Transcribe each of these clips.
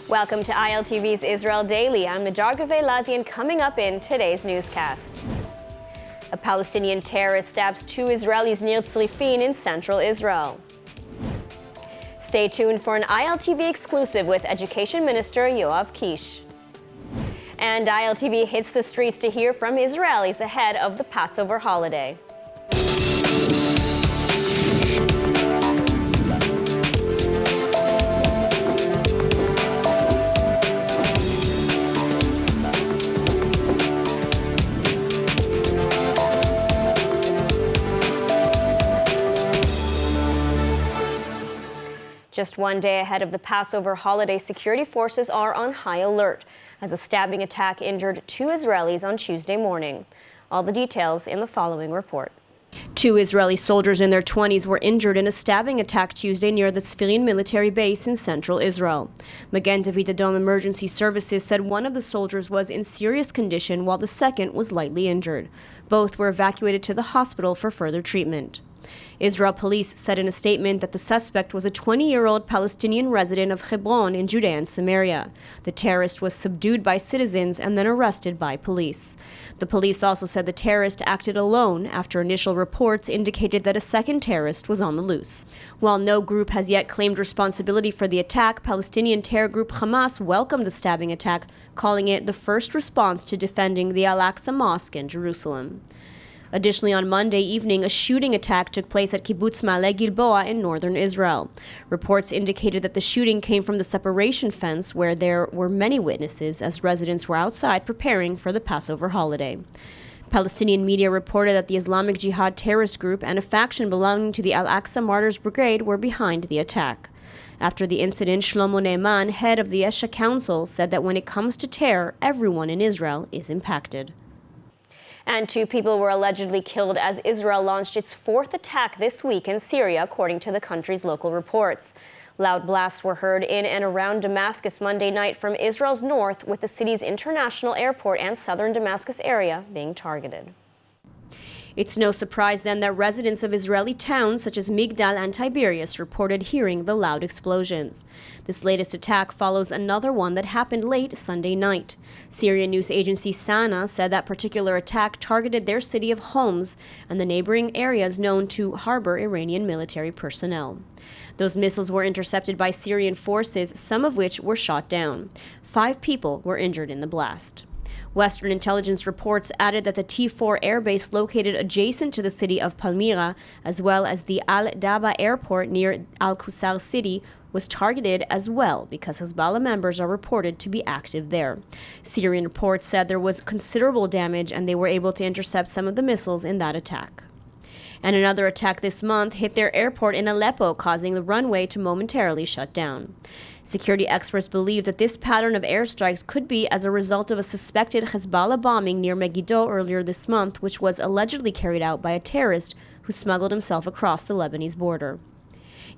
Welcome to ILTV's Israel Daily. I'm Najar Gavei-Lazian, coming up in today's newscast. A Palestinian terrorist stabs 2 Israelis near TZIFIRN in central Israel. Stay tuned for an ILTV exclusive with Education Minister Yoav Kisch. And ILTV hits the streets to hear from Israelis ahead of the Passover holiday. Just one day ahead of the Passover holiday, security forces are on high alert as a stabbing attack injured 2 Israelis on Tuesday morning. All the details in the following report. 2 Israeli soldiers in their 20s were injured in a stabbing attack Tuesday near the TZIFIRN military base in central Israel. Magen David Adom Emergency Services said one of the soldiers was in serious condition while the second was lightly injured. Both were evacuated to the hospital for further treatment. Israel police said in a statement that the suspect was a 20-year-old Palestinian resident of Hebron in Judea and Samaria. The terrorist was subdued by citizens and then arrested by police. The police also said the terrorist acted alone after initial reports indicated that a second terrorist was on the loose. While no group has yet claimed responsibility for the attack, Palestinian terror group Hamas welcomed the stabbing attack, calling it the first response to defending the Al-Aqsa Mosque in Jerusalem. Additionally, on Monday evening, a shooting attack took place at Kibbutz Ma'ale Gilboa in northern Israel. Reports indicated that the shooting came from the separation fence, where there were many witnesses as residents were outside preparing for the Passover holiday. Palestinian media reported that the Islamic Jihad terrorist group and a faction belonging to the Al-Aqsa Martyrs Brigade were behind the attack. After the incident, Shlomo Neiman, head of the Esha Council, said that when it comes to terror, everyone in Israel is impacted. And 2 people were allegedly killed as Israel launched its 4th attack this week in Syria, according to the country's local reports. Loud blasts were heard in and around Damascus Monday night from Israel's north, with the city's international airport and southern Damascus area being targeted. It's no surprise then that residents of Israeli towns such as Migdal and Tiberias reported hearing the loud explosions. This latest attack follows another one that happened late Sunday night. Syrian news agency Sana said that particular attack targeted their city of Homs and the neighboring areas known to harbor Iranian military personnel. Those missiles were intercepted by Syrian forces, some of which were shot down. 5 people were injured in the blast. Western intelligence reports added that the T4 airbase located adjacent to the city of Palmyra, as well as the Al-Daba airport near Al-Qusar city, was targeted as well because Hezbollah members are reported to be active there. Syrian reports said there was considerable damage and they were able to intercept some of the missiles in that attack. And another attack this month hit their airport in Aleppo, causing the runway to momentarily shut down. Security experts believe that this pattern of airstrikes could be as a result of a suspected Hezbollah bombing near Megiddo earlier this month, which was allegedly carried out by a terrorist who smuggled himself across the Lebanese border.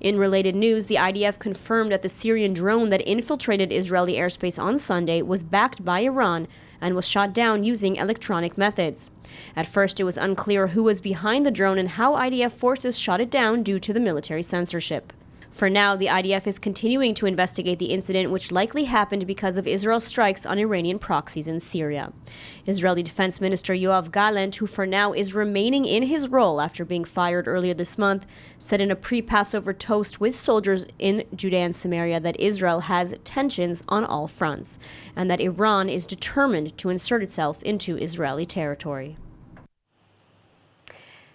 In related news, the IDF confirmed that the Syrian drone that infiltrated Israeli airspace on Sunday was backed by Iran and was shot down using electronic methods. At first, it was unclear who was behind the drone and how IDF forces shot it down due to the military censorship. For now, the IDF is continuing to investigate the incident, which likely happened because of Israel's strikes on Iranian proxies in Syria. Israeli Defense Minister Yoav Gallant, who for now is remaining in his role after being fired earlier this month, said in a pre-Passover toast with soldiers in Judea and Samaria that Israel has tensions on all fronts and that Iran is determined to insert itself into Israeli territory.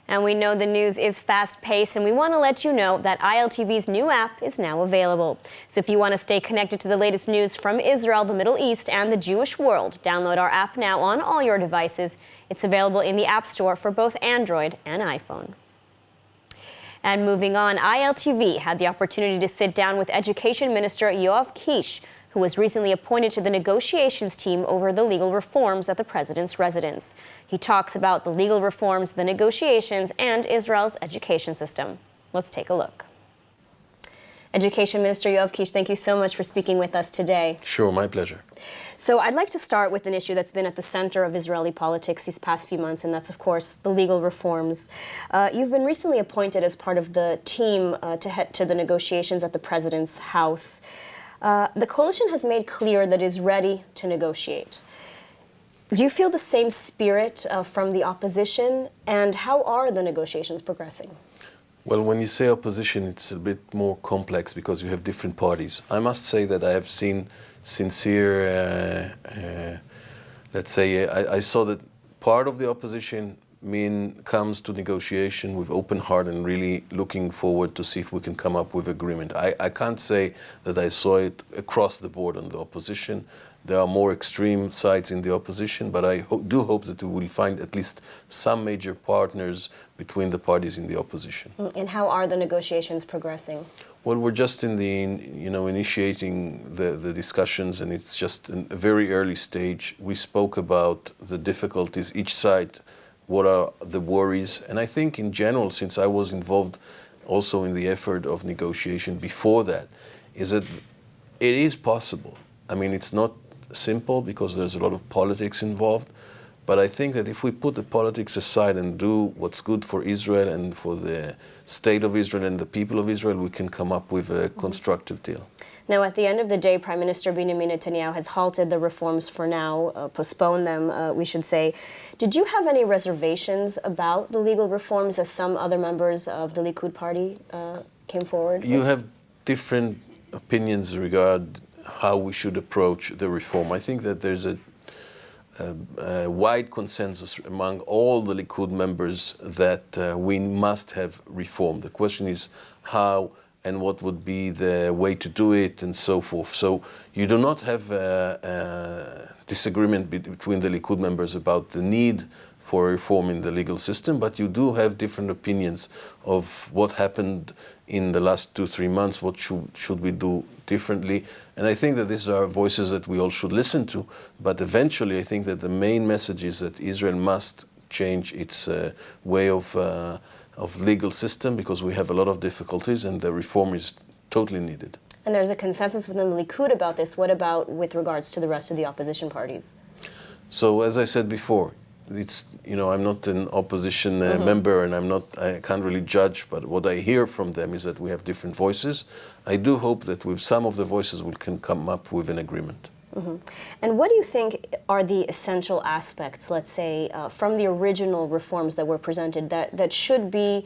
And we know the news is fast-paced, and we want to let you know that ILTV's new app is now available. So if you want to stay connected to the latest news from Israel, the Middle East, and the Jewish world, download our app now on all your devices. It's available in the App Store for both Android and iPhone. And moving on, ILTV had the opportunity to sit down with Education Minister Yoav Kisch, who was recently appointed to the negotiations team over the legal reforms at the president's residence. He talks about the legal reforms, the negotiations, and Israel's education system. Let's take a look. Education Minister Yoav Kisch, thank you so much for speaking with us today. Sure, my pleasure. So I'd like to start with an issue that's been at the center of Israeli politics these past few months, and that's, of course, the legal reforms. You've been recently appointed as part of the team to head to the negotiations at the President's house. The coalition has made clear that it is ready to negotiate. Do you feel the same spirit from the opposition, and how are the negotiations progressing? Well, when you say opposition, it's a bit more complex because you have different parties. I must say that I have seen sincere, let's say, I saw that part of the opposition comes to negotiation with open heart and really looking forward to see if we can come up with agreement. I can't say that I saw it across the board on the opposition. There are more extreme sides in the opposition, but I do hope that we will find at least some major partners between the parties in the opposition. And how are the negotiations progressing? Well, we're just in the, initiating the discussions, and it's just a very early stage. We spoke about the difficulties, each side, what are the worries, and I think in general, since I was involved also in the effort of negotiation before that, is that it is possible. I mean, it's not simple because there's a lot of politics involved, but I think that if we put the politics aside and do what's good for Israel and for the state of Israel and the people of Israel, we can come up with a constructive deal. Now, at the end of the day, Prime Minister Benjamin Netanyahu has halted the reforms for now, postponed them, we should say. Did you have any reservations about the legal reforms as some other members of the Likud party came forward? You have different opinions regarding how we should approach the reform. I think that there's a wide consensus among all the Likud members that we must have reform. The question is how and what would be the way to do it and so forth. So you do not have a disagreement between the Likud members about the need for reform in the legal system, but you do have different opinions of what happened in the last 2-3 months, what should we do differently. And I think that these are voices that we all should listen to, but eventually I think that the main message is that Israel must change its way of legal system because we have a lot of difficulties and the reform is totally needed. And there's a consensus within the Likud about this. What about with regards to the rest of the opposition parties? So as I said before, it's, I'm not an opposition member and I can't really judge, but what I hear from them is that we have different voices. I do hope that with some of the voices we can come up with an agreement. And what do you think are the essential aspects, let's say, from the original reforms that were presented that should be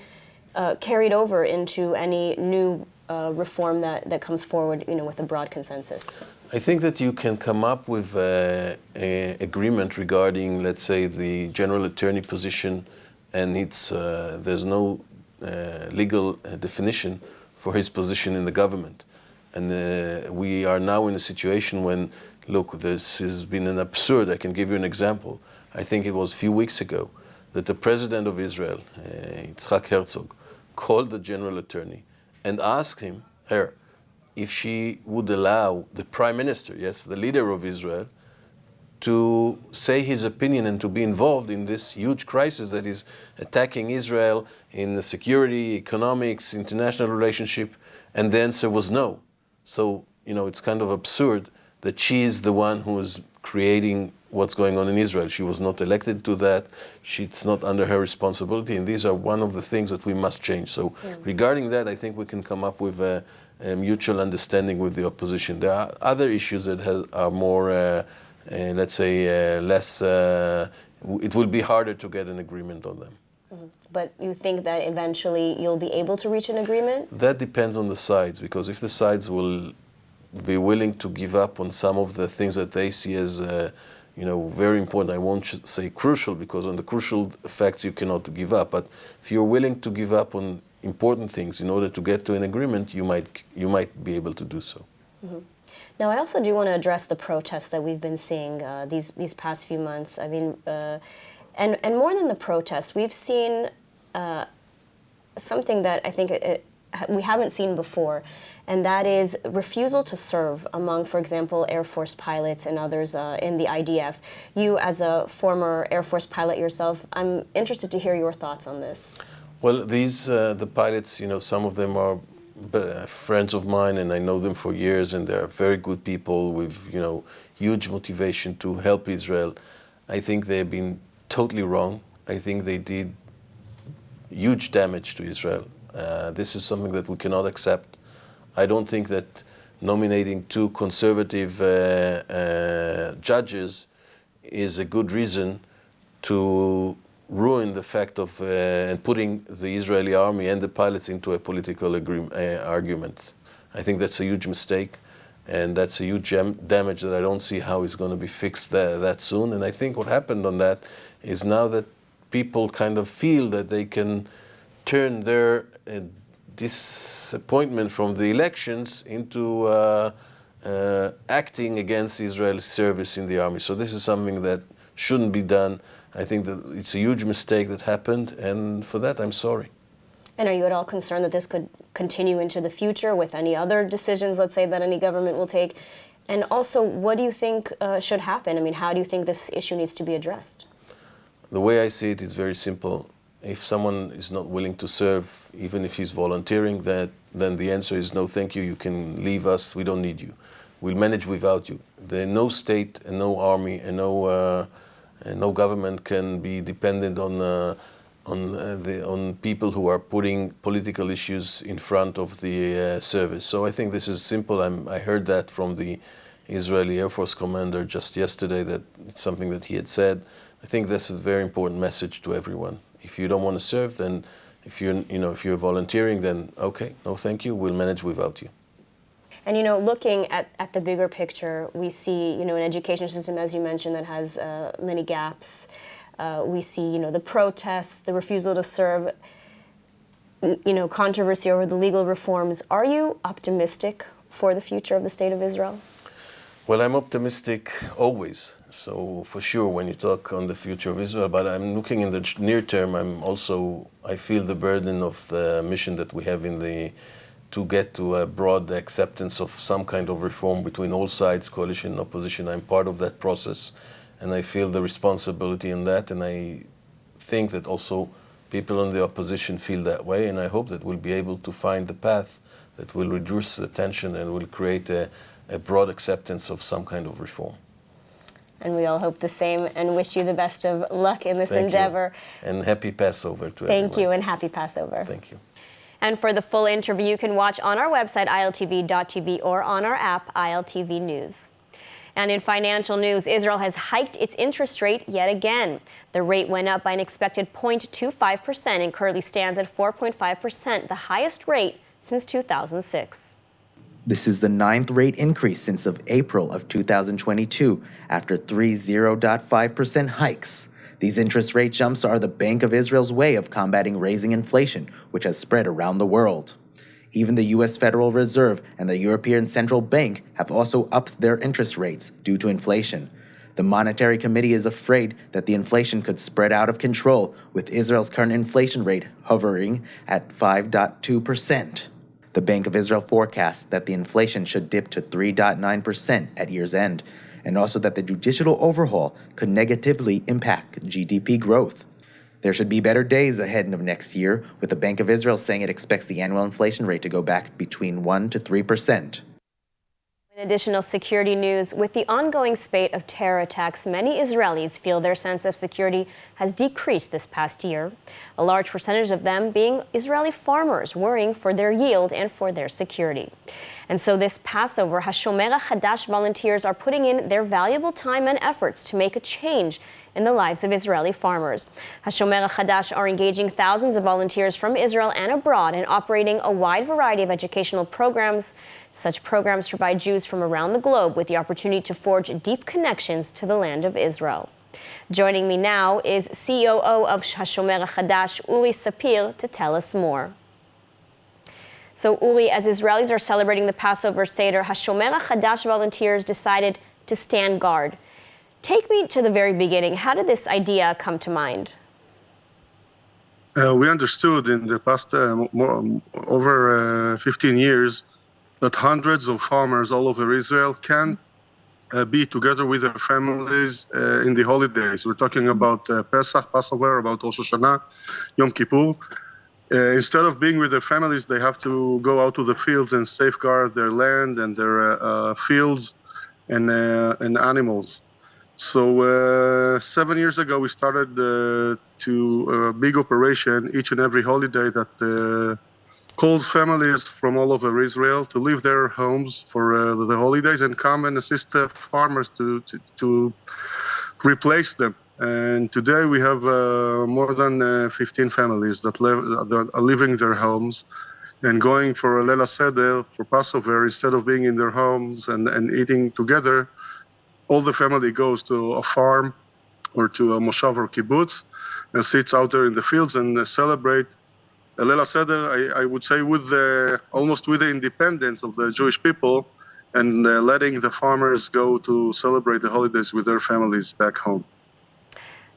carried over into any new reform that comes forward, with a broad consensus? I think that you can come up with an agreement regarding, let's say, the general attorney position, and there's no legal definition for his position in the government. And we are now in a situation when, look, this has been an absurd. I can give you an example. I think it was a few weeks ago that the president of Israel, Yitzhak Herzog, called the general attorney and asked her, if she would allow the prime minister, yes, the leader of Israel, to say his opinion and to be involved in this huge crisis that is attacking Israel in the security, economics, international relationship, and the answer was no. So, it's kind of absurd that she is the one who is creating what's going on in Israel. She was not elected to that. It's not under her responsibility, and these are one of the things that we must change. So regarding that, I think we can come up with a mutual understanding with the opposition. There are other issues that are more, let's say, less, it will be harder to get an agreement on them. But you think that eventually you'll be able to reach an agreement? That depends on the sides, because if the sides will be willing to give up on some of the things that they see as, very important, I won't say crucial, because on the crucial facts you cannot give up, but if you're willing to give up on important things in order to get to an agreement, you might be able to do so. Now, I also do want to address the protests that we've been seeing these past few months. I mean, and more than the protests, we've seen something that I think we haven't seen before, and that is refusal to serve among, for example, Air Force pilots and others in the IDF. You, as a former Air Force pilot yourself, I'm interested to hear your thoughts on this. Well, the pilots, some of them are friends of mine, and I know them for years, and they're very good people with, huge motivation to help Israel. I think they've been totally wrong. I think they did huge damage to Israel. This is something that we cannot accept. I don't think that nominating two conservative judges is a good reason to ruin the fact of and putting the Israeli army and the pilots into a political argument. I think that's a huge mistake, and that's a huge damage that I don't see how is going to be fixed that soon. And I think what happened on that is now that people kind of feel that they can turn their disappointment from the elections into acting against Israel's service in the army. So this is something that shouldn't be done. I think that it's a huge mistake that happened, and for that I'm sorry. And are you at all concerned that this could continue into the future with any other decisions, let's say, that any government will take? And also, what do you think should happen? I mean, how do you think this issue needs to be addressed? The way I see it is very simple. If someone is not willing to serve, even if he's volunteering, then the answer is no, thank you, you can leave us, we don't need you. We'll manage without you. No state and no army and no government can be dependent on people who are putting political issues in front of the service. So I think this is simple. I heard that from the Israeli Air Force commander just yesterday, that it's something that he had said. I think that's a very important message to everyone. If you don't want to serve, then if you're volunteering, then okay, no thank you, we'll manage without you. And looking at the bigger picture, we see an education system, as you mentioned, that has many gaps. We see the protests, the refusal to serve, controversy over the legal reforms. Are you optimistic for the future of the State of Israel? Well, I'm optimistic always. So for sure, when you talk on the future of Israel, but I'm looking in the near term. I feel the burden of the mission that we have to get to a broad acceptance of some kind of reform between all sides, coalition and opposition. I'm part of that process, and I feel the responsibility in that, and I think that also people in the opposition feel that way, and I hope that we'll be able to find the path that will reduce the tension and will create a broad acceptance of some kind of reform. And we all hope the same and wish you the best of luck in this endeavor. And happy Passover to everyone. Thank you, and happy Passover. Thank you. And for the full interview, you can watch on our website, ILTV.tv, or on our app, ILTV News. And in financial news, Israel has hiked its interest rate yet again. The rate went up by an expected 0.25% and currently stands at 4.5%, the highest rate since 2006. This is the 9th rate increase since of April of 2022, after 3 0.5% hikes. These interest rate jumps are the Bank of Israel's way of combating raising inflation, which has spread around the world. Even the U.S. Federal Reserve and the European Central Bank have also upped their interest rates due to inflation. The Monetary Committee is afraid that the inflation could spread out of control, with Israel's current inflation rate hovering at 5.2%. The Bank of Israel forecasts that the inflation should dip to 3.9% at year's end, and also that the judicial overhaul could negatively impact GDP growth. There should be better days ahead of next year, with the Bank of Israel saying it expects the annual inflation rate to go back between 1% to 3%. In additional security news, with the ongoing spate of terror attacks, many Israelis feel their sense of security has decreased this past year. A large percentage of them being Israeli farmers, worrying for their yield and for their security. And so this Passover, HaShomer HaChadash volunteers are putting in their valuable time and efforts to make a change in the lives of Israeli farmers. HaShomer HaChadash are engaging thousands of volunteers from Israel and abroad and operating a wide variety of educational programs. Such programs provide Jews from around the globe with the opportunity to forge deep connections to the land of Israel. Joining me now is COO of HaShomer HaChadash, Uri Sapir, to tell us more. So Uri, as Israelis are celebrating the Passover Seder, HaShomer HaChadash volunteers decided to stand guard. Take me to the very beginning. How did this idea come to mind? We understood in the past over 15 years that hundreds of farmers all over Israel can be together with their families in the holidays. We're talking about Pesach, Passover, about Rosh Hashanah, Yom Kippur. Instead of being with their families, they have to go out to the fields and safeguard their land and their fields and animals. So 7 years ago, we started to a big operation each and every holiday that calls families from all over Israel to leave their homes for the holidays and come and assist the farmers to replace them. And today we have more than 15 families that are leaving their homes and going for a Leil Seder, for Passover, instead of being in their homes and eating together. All the family goes to a farm or to a moshav or kibbutz and sits out there in the fields and celebrate a Leil Seder, I would say, with almost with the independence of the Jewish people, and letting the farmers go to celebrate the holidays with their families back home.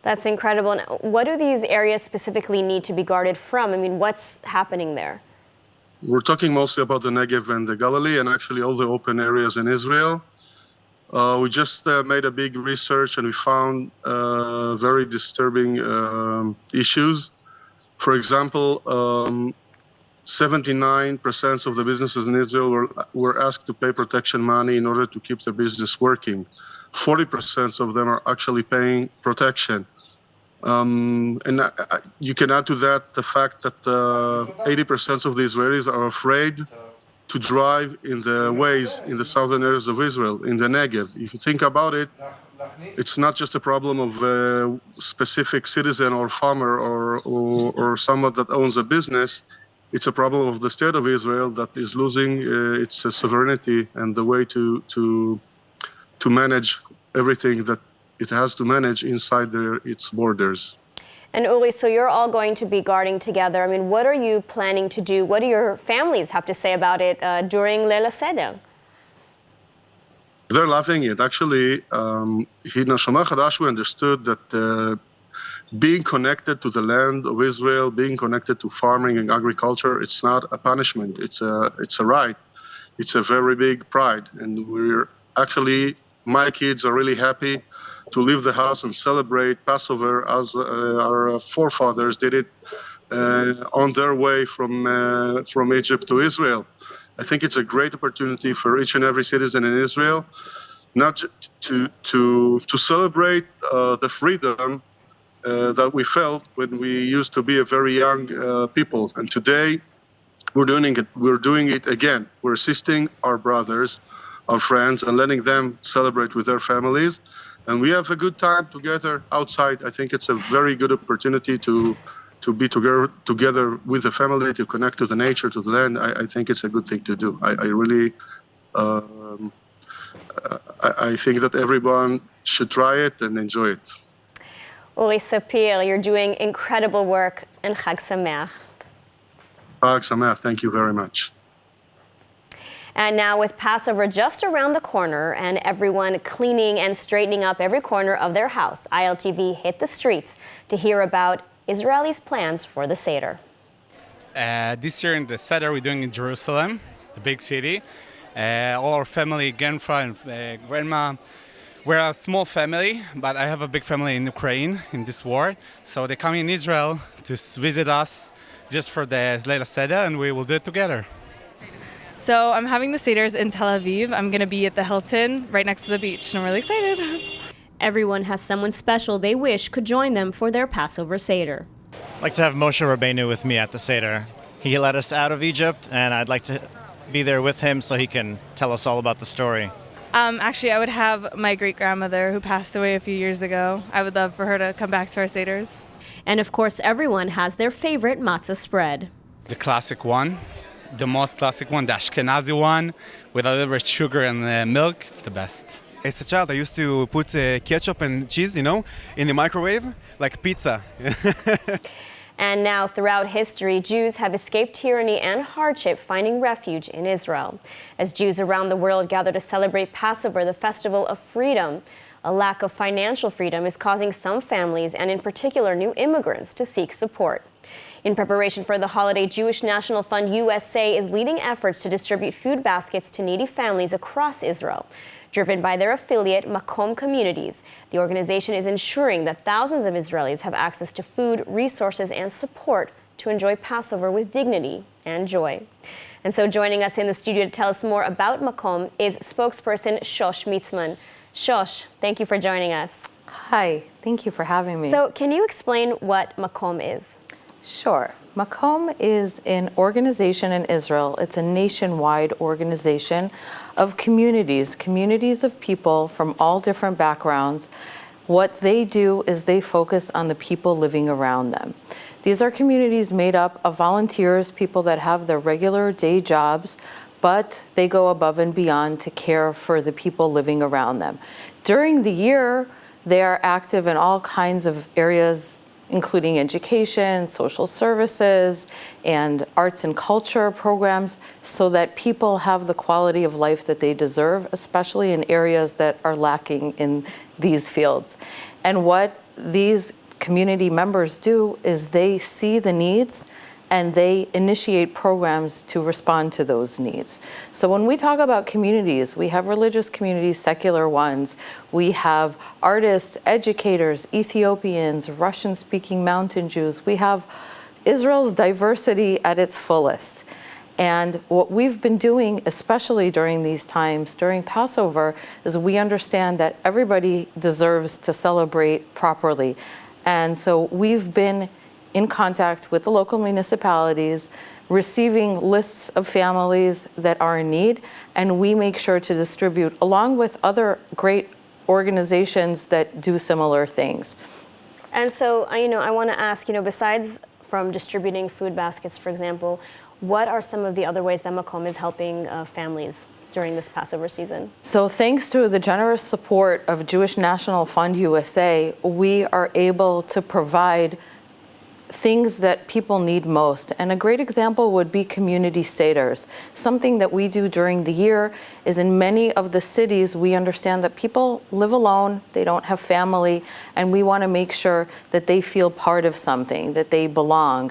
That's incredible. And what do these areas specifically need to be guarded from? I mean, what's happening there? We're talking mostly about the Negev and the Galilee, and actually all the open areas in Israel. We just made a big research, and we found very disturbing issues. For example, 79% of the businesses in Israel were asked to pay protection money in order to keep the business working. 40% of them are actually paying protection. And you can add to that the fact that 80% of the Israelis are afraid to drive in the ways in the southern areas of Israel, in the Negev. If you think about it, it's not just a problem of a specific citizen or farmer or someone that owns a business. It's a problem of the state of Israel that is losing its sovereignty and the way to manage everything that it has to manage inside its borders. And Uri, so you're all going to be guarding together. I mean, what are you planning to do? What do your families have to say about it during Leil Seder? They're loving it. Actually, in Shomer Chadash, we understood that being connected to the land of Israel, being connected to farming and agriculture, it's not a punishment. It's a right. It's a very big pride. And my kids are really happy to leave the house and celebrate Passover as our forefathers did it on their way from Egypt to Israel. I think it's a great opportunity for each and every citizen in Israel, not to celebrate the freedom that we felt when we used to be a very young people. And today, we're doing it again. We're assisting our brothers, our friends, and letting them celebrate with their families. And we have a good time together outside. I think it's a very good opportunity to be together with the family, to connect to the nature, to the land. I think it's a good thing to do. I think that everyone should try it and enjoy it. Uri Sapir, you're doing incredible work, and Chag Sameach. Chag Sameach, thank you very much. And now with Passover just around the corner and everyone cleaning and straightening up every corner of their house, ILTV hit the streets to hear about Israelis' plans for the Seder. This year in the Seder we're doing in Jerusalem, the big city. All our family, grandpa and grandma. We're a small family, but I have a big family in Ukraine in this war. So they come in Israel to visit us just for the Leil Seder, and we will do it together. So I'm having the Seders in Tel Aviv. I'm going to be at the Hilton right next to the beach, and I'm really excited. Everyone has someone special they wish could join them for their Passover Seder. I'd like to have Moshe Rabbeinu with me at the Seder. He led us out of Egypt, and I'd like to be there with him so he can tell us all about the story. Actually, I would have my great-grandmother who passed away a few years ago. I would love for her to come back to our Seders. And of course, everyone has their favorite matzah spread. The classic one, the most classic one, the Ashkenazi one, with a little bit of sugar and milk. It's the best. As a child, I used to put ketchup and cheese, in the microwave, like pizza. And now, throughout history, Jews have escaped tyranny and hardship, finding refuge in Israel. As Jews around the world gather to celebrate Passover, the festival of freedom, a lack of financial freedom is causing some families, and in particular new immigrants, to seek support. In preparation for the holiday, Jewish National Fund USA is leading efforts to distribute food baskets to needy families across Israel. Driven by their affiliate, Makom Communities, the organization is ensuring that thousands of Israelis have access to food, resources, and support to enjoy Passover with dignity and joy. And so joining us in the studio to tell us more about Makom is spokesperson Shosh Mitzman. Shosh, thank you for joining us. Hi, thank you for having me. So can you explain what Makom is? Sure. Makom is an organization in Israel. It's a nationwide organization of communities of people from all different backgrounds. What they do is they focus on the people living around them. These are communities made up of volunteers, people that have their regular day jobs, but they go above and beyond to care for the people living around them. During the year, they are active in all kinds of areas, including education, social services, and arts and culture programs, so that people have the quality of life that they deserve, especially in areas that are lacking in these fields. And what these community members do is they see the needs and they initiate programs to respond to those needs. So when we talk about communities, we have religious communities, secular ones, we have artists, educators, Ethiopians, Russian-speaking mountain Jews. We have Israel's diversity at its fullest. And what we've been doing, especially during these times, during Passover, is we understand that everybody deserves to celebrate properly. And so we've been in contact with the local municipalities, receiving lists of families that are in need, and we make sure to distribute along with other great organizations that do similar things. And so, I want to ask, besides from distributing food baskets, for example, what are some of the other ways that Makom is helping families during this Passover season? So thanks to the generous support of Jewish National Fund USA, we are able to provide things that people need most. And a great example would be community seders. Something that we do during the year is in many of the cities, we understand that people live alone, they don't have family, and we want to make sure that they feel part of something, that they belong.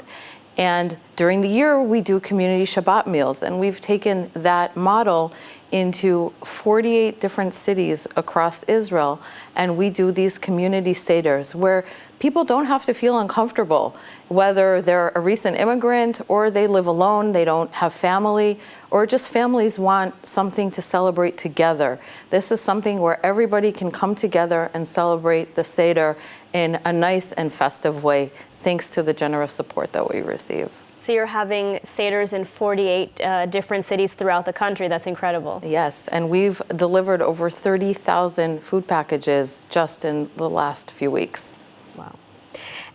And during the year, we do community Shabbat meals, and we've taken that model into 48 different cities across Israel, and we do these community seders where people don't have to feel uncomfortable, whether they're a recent immigrant or they live alone, they don't have family, or just families want something to celebrate together. This is something where everybody can come together and celebrate the Seder in a nice and festive way, thanks to the generous support that we receive. So you're having seders in 48 different cities throughout the country. That's incredible. Yes, and we've delivered over 30,000 food packages just in the last few weeks. Wow.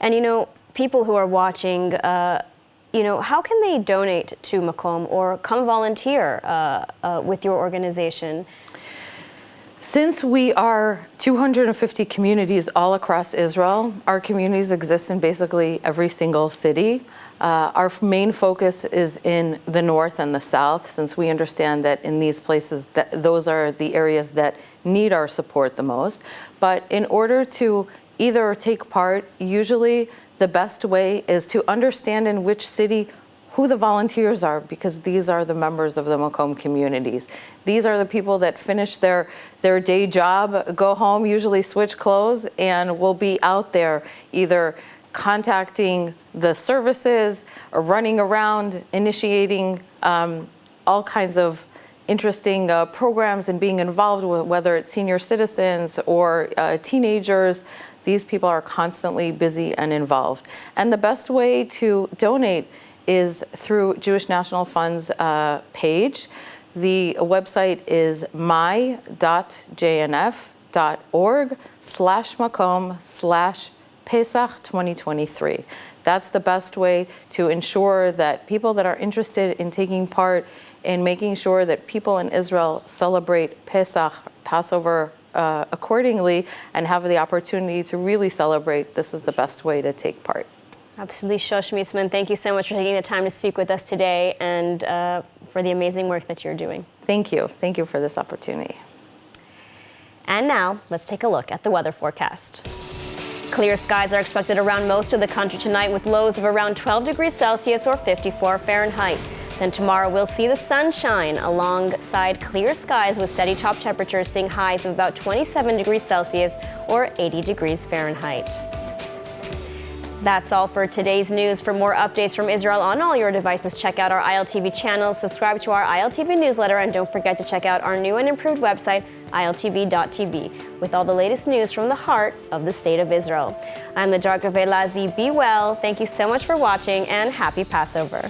And people who are watching, how can they donate to Makom or come volunteer with your organization? Since we are 250 communities all across Israel, our communities exist in basically every single city. Our main focus is in the north and the south, since we understand that in these places, those are the areas that need our support the most. But in order to either take part, usually the best way is to understand in which city who the volunteers are, because these are the members of the Makom communities. These are the people that finish their day job, go home, usually switch clothes, and will be out there either contacting the services or running around, initiating all kinds of interesting programs and being involved with, whether it's senior citizens or teenagers. These people are constantly busy and involved. And the best way to donate is through Jewish National Fund's page. The website is my.jnf.org/Makom/Pesach 2023. That's the best way to ensure that people that are interested in taking part in making sure that people in Israel celebrate Pesach, Passover, accordingly and have the opportunity to really celebrate, this is the best way to take part. Absolutely. Shosh Mitzman, thank you so much for taking the time to speak with us today and for the amazing work that you're doing. Thank you. Thank you for this opportunity. And now, let's take a look at the weather forecast. Clear skies are expected around most of the country tonight with lows of around 12 degrees Celsius or 54 Fahrenheit. Then tomorrow we'll see the sunshine alongside clear skies with steady top temperatures, seeing highs of about 27 degrees Celsius or 80 degrees Fahrenheit. That's all for today's news. For more updates from Israel on all your devices, check out our ILTV channel, subscribe to our ILTV newsletter, and don't forget to check out our new and improved website, ILTV.tv, with all the latest news from the heart of the State of Israel. I'm the Dark Elazi. Be well. Thank you so much for watching, and happy Passover.